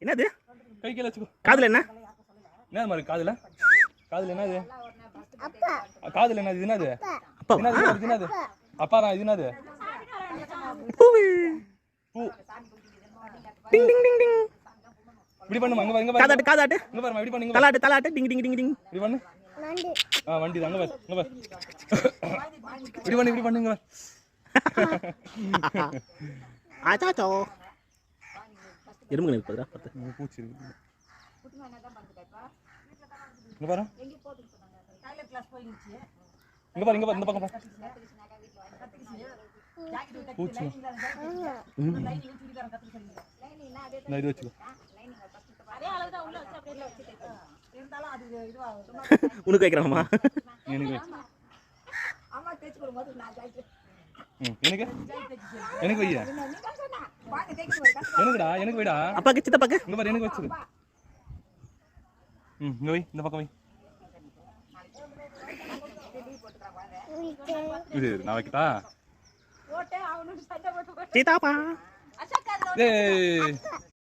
என்னது கை கீழ வச்சுக்கோ. காதுல என்ன என்ன மாதிரி காதுல என்னது? காதுல என்னது? என்னது? அப்பா என்னது? என்னது? அப்பாரா இது என்னது? பூ. டிங் டிங் டிங் டிங். இப்படி பண்ணுமா? இங்க பாரு. காதாட்டு இங்க பாருமா. இப்படி பண்ணுங்க. தலாட்டு டிங் டிங் டிங் டிங். இப்படி பண்ணு. வண்டி அங்க பாரு. இங்க பாரு. இப்படி பண்ணுங்க. ஆச்சாச்சோ. எறும்பு நிக்குதுடா பத்து. பூச்சி இருக்கு. இங்க பாரு. இங்க பாரு இந்த பக்கம் பாரு. பூச்சி. நான் இது வச்சுக்கோ. உனக்கு வைக்கிறோமா? எனக்கு வை. எனக்கு வையா. எனக்கு வைடா. அப்பாக்கு சித்தப்பாக்கு. இங்க பாரு எனக்கு வச்சுக்கோ. இங்க வை. இந்த பக்கம் வை. இது நான் வைக்கட்டா? சித்தப்பா. ஏய்